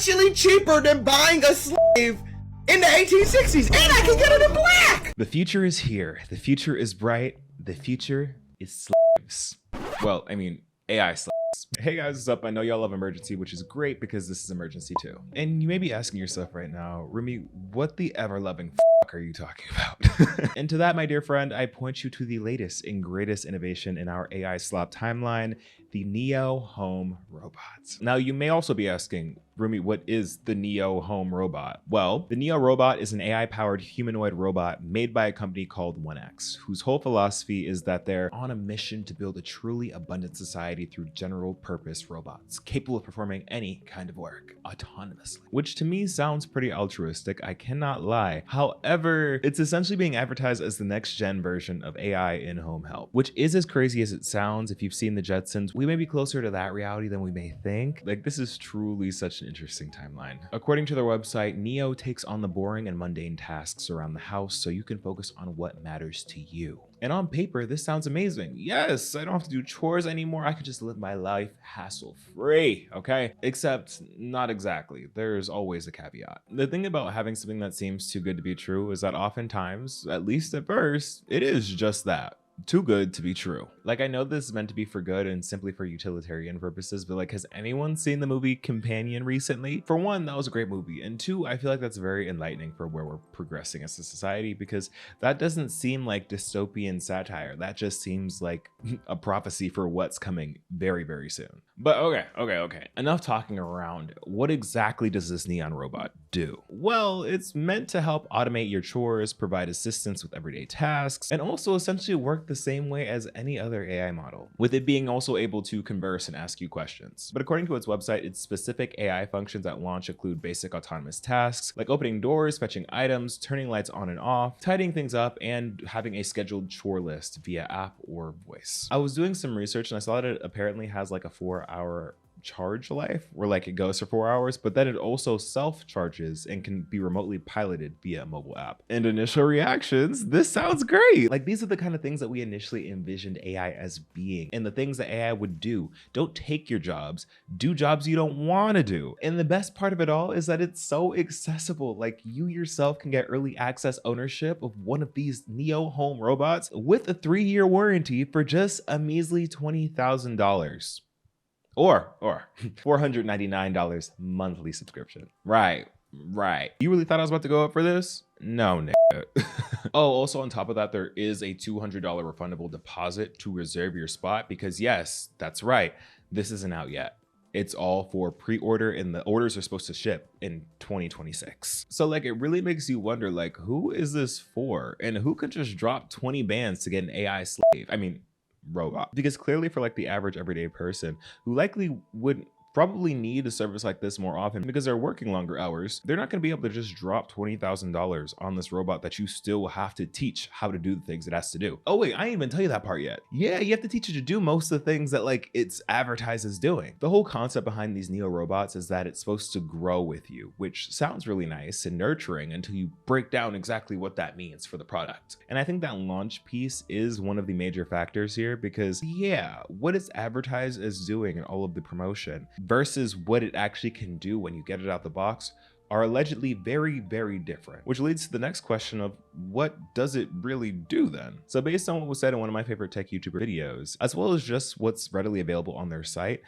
substantially cheaper than buying a slave in the 1860s, and I can get it in black. The future is here. The future is bright. The future is slaves. Well, I mean, AI slaves. Hey guys, what's up? I know y'all love imuRgency, which is great because this is imuRgency too. And you may be asking yourself right now, Rumi, what the ever-loving are you talking about? And to that, my dear friend, I point you to the latest and greatest innovation in our AI slop timeline, the Neo Home Robot. Now, you may also be asking, Rumi, what is the Neo Home Robot? Well, the Neo Robot is an AI-powered humanoid robot made by a company called 1X, whose whole philosophy is that they're on a mission to build a truly abundant society through general-purpose robots, capable of performing any kind of work autonomously. Which to me sounds pretty altruistic, I cannot lie. However, it's essentially being advertised as the next-gen version of AI in-home help, which is as crazy as it sounds. If you've seen the Jetsons, we may be closer to that reality than we may think. Like, this is truly such an interesting timeline. According to their website, Neo takes on the boring and mundane tasks around the house so you can focus on what matters to you. And on paper, this sounds amazing. Yes, I don't have to do chores anymore. I can just live my life hassle-free, okay? Except not exactly. There's always a caveat. The thing about having something that seems too good to be true is that oftentimes, at least at first, it is just that. Too good to be true. Like, I know this is meant to be for good and simply for utilitarian purposes, but like, has anyone seen the movie Companion recently? For one, that was a great movie, and two, I feel like that's very enlightening for where we're progressing as a society, because that doesn't seem like dystopian satire. That just seems like a prophecy for what's coming very, very soon. But okay. Enough talking around. What exactly does this neon robot do? Well, it's meant to help automate your chores, provide assistance with everyday tasks, and also essentially work the same way as any other AI model, with it being also able to converse and ask you questions. But according to its website, its specific AI functions at launch include basic autonomous tasks like opening doors, fetching items, turning lights on and off, tidying things up, and having a scheduled chore list via app or voice. I was doing some research and I saw that it apparently has like a 4-hour charge life where like it goes for 4 hours, but then it also self-charges and can be remotely piloted via a mobile app. And initial reactions, this sounds great. Like, these are the kind of things that we initially envisioned AI as being, and the things that AI would do. Don't take your jobs, do jobs you don't want to do. And the best part of it all is that it's so accessible. Like, you yourself can get early access ownership of one of these Neo Home robots with a 3-year warranty for just a measly $20,000. Or $499 monthly subscription. Right. You really thought I was about to go up for this? No, nigga. Oh, also on top of that, there is a $200 refundable deposit to reserve your spot because yes, that's right. This isn't out yet. It's all for pre-order and the orders are supposed to ship in 2026. So like, it really makes you wonder, like, who is this for? And who could just drop 20 bands to get an AI slave? I mean, robot. Because clearly for like the average everyday person who likely would probably need a service like this more often because they're working longer hours, they're not going to be able to just drop $20,000 on this robot that you still have to teach how to do the things it has to do. Oh wait, I didn't even tell you that part yet. Yeah, you have to teach it to do most of the things that like it's advertised as doing. The whole concept behind these Neo robots is that it's supposed to grow with you, which sounds really nice and nurturing until you break down exactly what that means for the product. And I think that launch piece is one of the major factors here because yeah, what it's advertised as doing and all of the promotion versus what it actually can do when you get it out the box are allegedly very, very different, which leads to the next question of what does it really do then? So based on what was said in one of my favorite tech YouTuber videos, as well as just what's readily available on their site,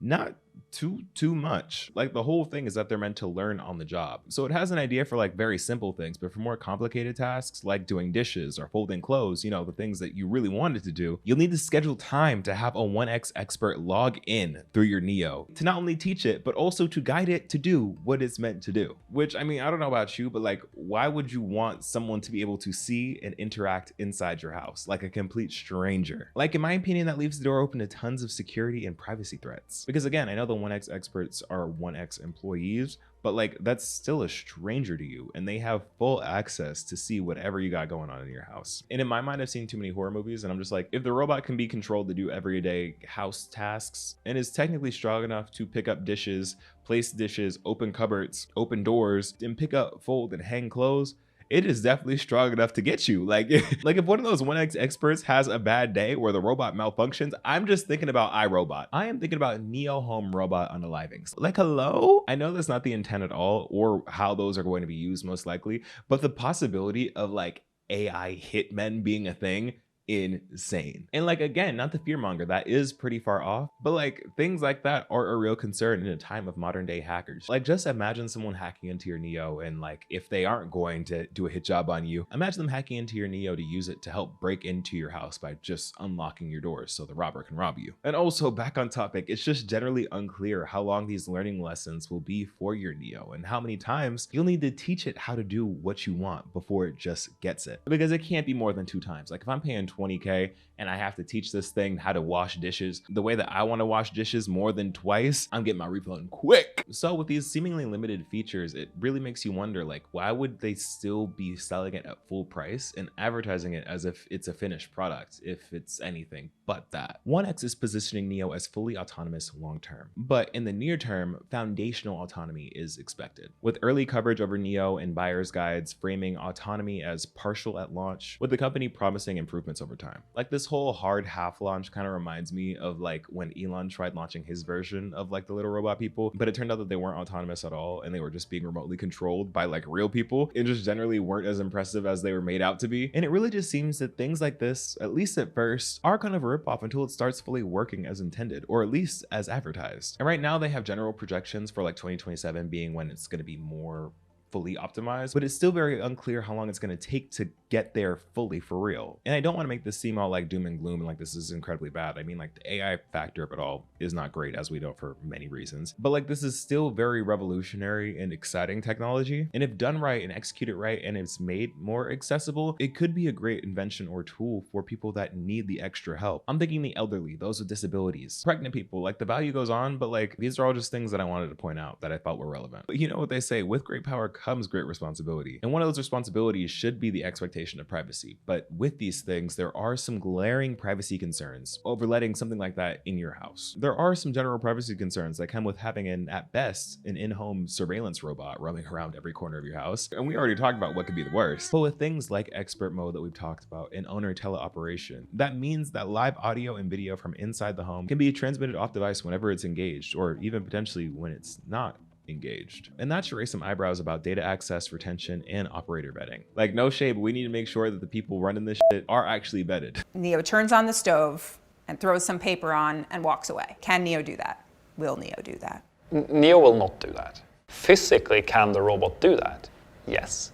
not too much. Like, the whole thing is that they're meant to learn on the job. So it has an idea for like very simple things, but for more complicated tasks like doing dishes or folding clothes, you know, the things that you really wanted to do, you'll need to schedule time to have a 1X expert log in through your Neo to not only teach it, but also to guide it to do what it's meant to do. Which, I mean, I don't know about you, but like, why would you want someone to be able to see and interact inside your house like a complete stranger? Like, in my opinion, that leaves the door open to tons of security and privacy threats. Because again, I know the 1X experts are 1X employees, but like, that's still a stranger to you and they have full access to see whatever you got going on in your house. And in my mind, I've seen too many horror movies and I'm just like, if the robot can be controlled to do everyday house tasks and is technically strong enough to pick up dishes, place dishes, open cupboards, open doors, and pick up, fold, and hang clothes, it is definitely strong enough to get you. Like, like if one of those 1X experts has a bad day or the robot malfunctions, I'm just thinking about iRobot. I am thinking about Neo Home Robot unaliving. Like, hello? I know that's not the intent at all or how those are going to be used most likely, but the possibility of like AI hitmen being a thing, insane. And like, again, not the fearmonger, that is pretty far off, but like things like that are a real concern in a time of modern day hackers. Like, just imagine someone hacking into your Neo, and like, if they aren't going to do a hit job on you, imagine them hacking into your Neo to use it to help break into your house by just unlocking your doors so the robber can rob you. And also, back on topic, it's just generally unclear how long these learning lessons will be for your Neo and how many times you'll need to teach it how to do what you want before it just gets it, because it can't be more than 2 times. Like, if I'm paying 20K and I have to teach this thing how to wash dishes the way that I want to wash dishes more than twice, I'm getting my refund quick. So with these seemingly limited features, it really makes you wonder, like, why would they still be selling it at full price and advertising it as if it's a finished product, if it's anything but that? 1X is positioning Neo as fully autonomous long term, but in the near term, foundational autonomy is expected, with early coverage over Neo and buyer's guides framing autonomy as partial at launch, with the company promising improvements over time. Like, this whole hard half launch kind of reminds me of like when Elon tried launching his version of like the little robot people, but it turned out that they weren't autonomous at all and they were just being remotely controlled by like real people. It just generally weren't as impressive as they were made out to be. And it really just seems that things like this, at least at first, are kind of a ripoff until it starts fully working as intended, or at least as advertised. And right now they have general projections for like 2027 being when it's going to be more fully optimized, but it's still very unclear how long it's going to take to get there fully for real. And I don't want to make this seem all like doom and gloom and like this is incredibly bad. I mean, like, the AI factor of it all is not great, as we know, for many reasons, but like, this is still very revolutionary and exciting technology. And if done right and executed right and it's made more accessible, it could be a great invention or tool for people that need the extra help. I'm thinking the elderly, those with disabilities, pregnant people. Like, the value goes on, but like, these are all just things that I wanted to point out that I felt were relevant. But you know what they say, with great power comes great responsibility. And one of those responsibilities should be the expectation of privacy. But with these things, there are some glaring privacy concerns over letting something like that in your house. There are some general privacy concerns that come with having at best, an in-home surveillance robot roaming around every corner of your house. And we already talked about what could be the worst. But with things like expert mode that we've talked about and owner teleoperation, that means that live audio and video from inside the home can be transmitted off device whenever it's engaged, or even potentially when it's not engaged. And that should raise some eyebrows about data access, retention, and operator vetting. Like, no shade, but we need to make sure that the people running this shit are actually vetted. Neo turns on the stove and throws some paper on and walks away. Can Neo do that? Will Neo do that? Neo will not do that. Physically, can the robot do that? Yes.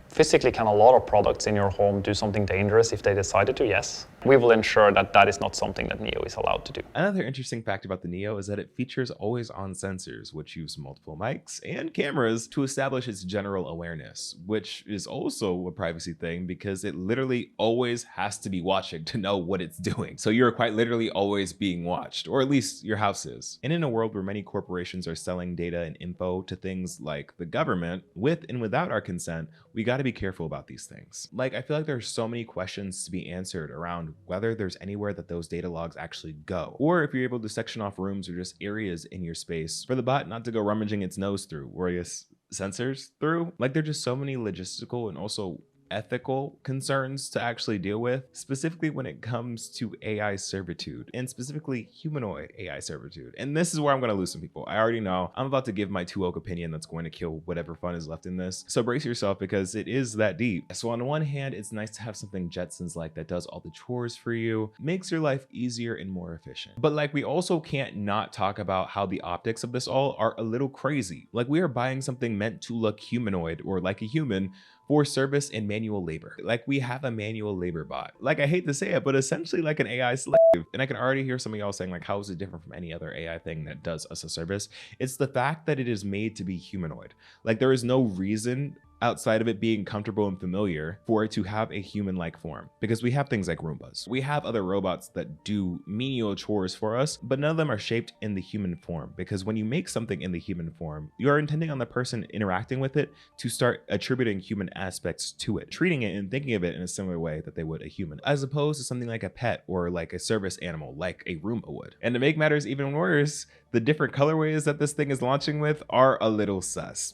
Physically, can a lot of products in your home do something dangerous if they decided to? Yes. We will ensure that that is not something that Neo is allowed to do. Another interesting fact about the Neo is that it features always-on sensors, which use multiple mics and cameras to establish its general awareness, which is also a privacy thing because it literally always has to be watching to know what it's doing. So you're quite literally always being watched, or at least your house is. And in a world where many corporations are selling data and info to things like the government, with and without our consent, we got to be careful about these things. Like, I feel like there's so many questions to be answered around whether there's anywhere that those data logs actually go, or if you're able to section off rooms or just areas in your space for the bot not to go rummaging its nose through, or I guess sensors through. Like, there are just so many logistical and also ethical concerns to actually deal with, specifically when it comes to AI servitude, and specifically humanoid AI servitude. And this is where I'm going to lose some people. I already know I'm about to give my 2 woke opinion that's going to kill whatever fun is left in this. So brace yourself, because it is that deep. So on one hand, it's nice to have something Jetsons like that does all the chores for you, makes your life easier and more efficient. But like, we also can't not talk about how the optics of this all are a little crazy. Like, we are buying something meant to look humanoid or like a human for service and manual labor. Like, we have a manual labor bot. Like, I hate to say it, but essentially like an AI slave. And I can already hear some of y'all saying, like, how is it different from any other AI thing that does us a service? It's the fact that it is made to be humanoid. Like, there is no reason outside of it being comfortable and familiar for it to have a human-like form, because we have things like Roombas. We have other robots that do menial chores for us, but none of them are shaped in the human form, because when you make something in the human form, you are intending on the person interacting with it to start attributing human aspects to it, treating it and thinking of it in a similar way that they would a human, as opposed to something like a pet or like a service animal like a Roomba would. And to make matters even worse, The different colorways that this thing is launching with are a little sus.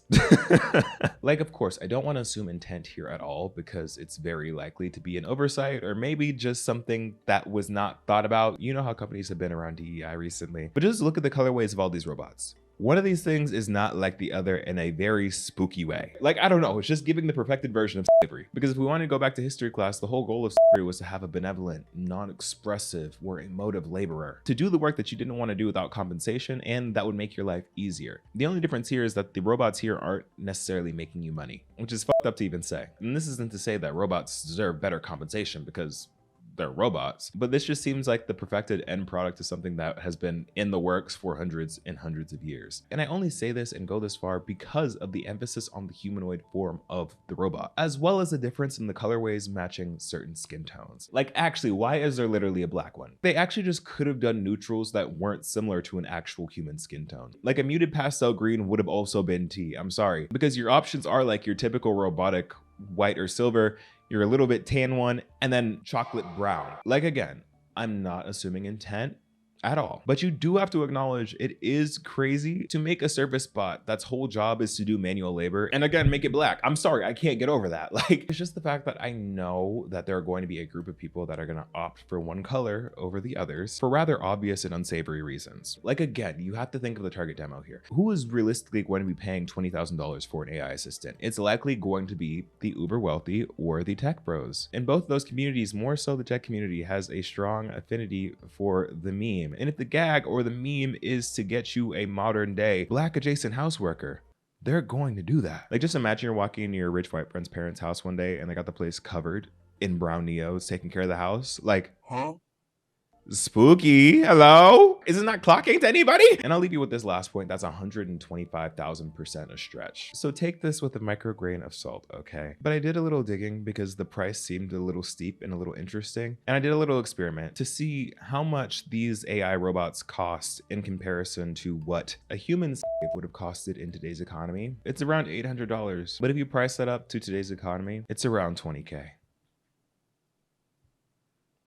Like, of course, I don't want to assume intent here at all because it's very likely to be an oversight or maybe just something that was not thought about. You know how companies have been around DEI recently. But just look at the colorways of all these robots. One of these things is not like the other in a very spooky way. Like, I don't know, it's just giving the perfected version of slavery. Because if we want to go back to history class, the whole goal of slavery was to have a benevolent, non-expressive, or emotive laborer. To do the work that you didn't want to do without compensation, and that would make your life easier. The only difference here is that the robots here aren't necessarily making you money, which is fucked up to even say. And this isn't to say that robots deserve better compensation because they're robots, but this just seems like the perfected end product of something that has been in the works for hundreds and hundreds of years. And I only say this and go this far because of the emphasis on the humanoid form of the robot, as well as the difference in the colorways matching certain skin tones. Like, actually, why is there literally a black one? They actually just could have done neutrals that weren't similar to an actual human skin tone. Like a muted pastel green would have also been tea, I'm sorry, because your options are like your typical robotic white or silver, you're a little bit tan one, and then chocolate brown. Like, again, I'm not assuming intent at all, but you do have to acknowledge it is crazy to make a service bot that's whole job is to do manual labor and again make it black. I'm sorry, I can't get over that. Like, it's just the fact that I know that there are going to be a group of people that are going to opt for one color over the others for rather obvious and unsavory reasons. Like, again, you have to think of the target demo here. Who is realistically going to be paying $20,000 for an AI assistant? It's likely going to be the uber wealthy or the tech bros. In both of those communities, more so the tech community has a strong affinity for the meme. And if the gag or the meme is to get you a modern day black adjacent house worker, they're going to do that. Like, just imagine you're walking into your rich white friend's parents' house one day and they got the place covered in brown neos taking care of the house. Like, huh? Spooky. Hello? Isn't that clocking to anybody? And I'll leave you with this last point. That's 125,000% a stretch. So take this with a micro grain of salt, okay? But I did a little digging because the price seemed a little steep and a little interesting. And I did a little experiment to see how much these AI robots cost in comparison to what a human slave would have costed in today's economy. It's around $800. But if you price that up to today's economy, it's around $20K.